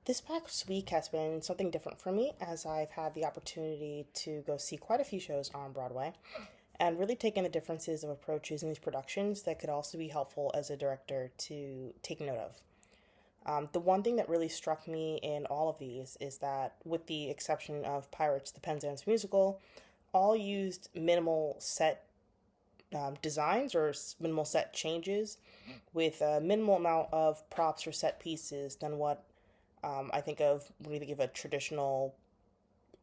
This past week has been something different for me as I've had the opportunity to go see quite a few shows on Broadway and really take in the differences of approaches in these productions that could also be helpful as a director to take note of. The one thing that really struck me in all of these is that, with the exception of Pirates, the Penzance musical, all used minimal set designs or minimal set changes with a minimal amount of props or set pieces than what I think of when you think of a traditional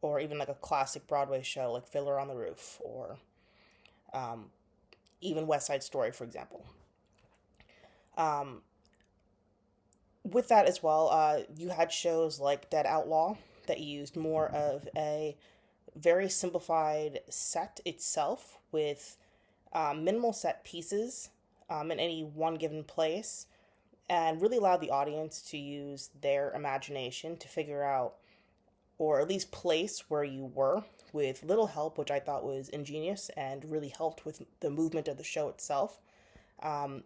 or even like a classic Broadway show like Fiddler on the Roof or um, even West Side Story, for example. Um, with that as well, you had shows like Dead Outlaw that used more of a very simplified set itself with minimal set pieces in any one given place and really allowed the audience to use their imagination to figure out or at least place where you were with little help, which I thought was ingenious and really helped with the movement of the show itself. Um,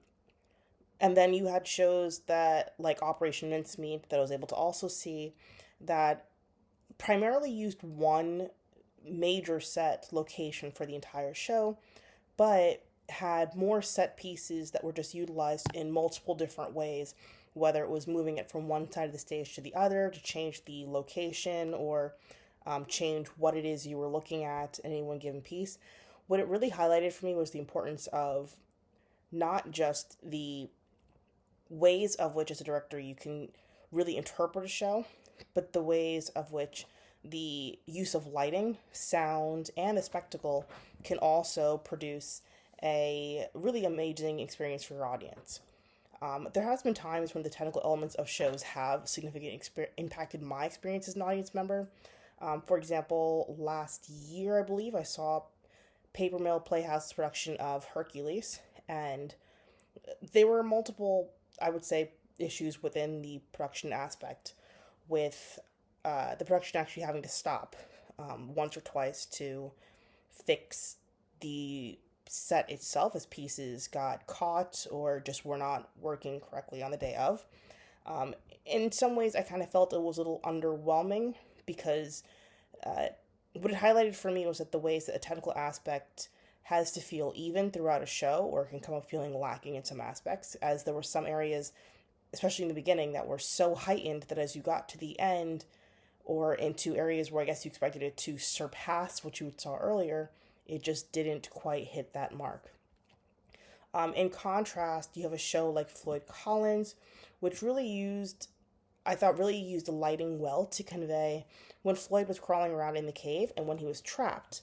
and then you had shows that, like Operation Mincemeat, that I was able to also see that primarily used one major set location for the entire show, but had more set pieces that were just utilized in multiple different ways, whether it was moving it from one side of the stage to the other to change the location or change what it is you were looking at in any one given piece. What it really highlighted for me was the importance of not just the ways of which, as a director, you can really interpret a show, but the ways of which the use of lighting, sound, and the spectacle can also produce a really amazing experience for your audience. There has been times when the technical elements of shows have significantly impacted my experience as an audience member. For example, last year, I believe, I saw Paper Mill Playhouse's production of Hercules, and there were multiple, I would say, issues within the production aspect, with the production actually having to stop once or twice to fix the set itself as pieces got caught or just were not working correctly on the day of. Um, in some ways, I kind of felt it was a little underwhelming because uh, what it highlighted for me was that the ways that a technical aspect has to feel even throughout a show or can come up feeling lacking in some aspects, as there were some areas, especially in the beginning, that were so heightened that as you got to the end or into areas where I guess you expected it to surpass what you saw earlier, it just didn't quite hit that mark. In contrast, you have a show like Floyd Collins, which really used, I thought, really used the lighting well to convey when Floyd was crawling around in the cave and when he was trapped,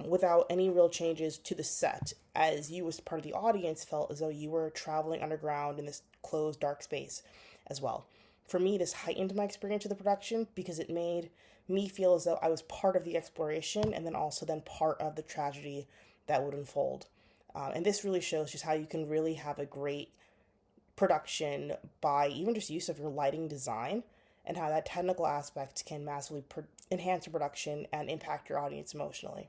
without any real changes to the set, as you, as part of the audience, felt as though you were traveling underground in this closed, dark space as well. For me, this heightened my experience of the production because it made me feel as though I was part of the exploration and then also then part of the tragedy that would unfold. And this really shows just how you can really have a great production by even just use of your lighting design and how that technical aspect can massively enhance your production and impact your audience emotionally.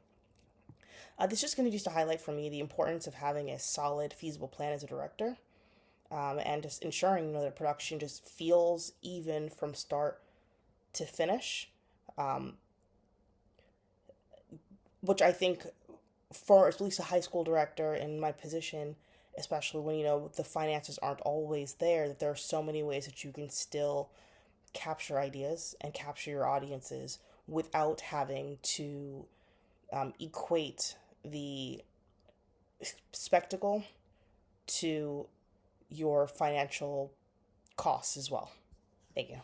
This just continues to highlight for me the importance of having a solid, feasible plan as a director, and just ensuring that production just feels even from start to finish, um, which I think for at least a high school director in my position, especially when the finances aren't always there, that there are so many ways that you can still capture ideas and capture your audiences without having to equate the spectacle to your financial costs as well. Thank you.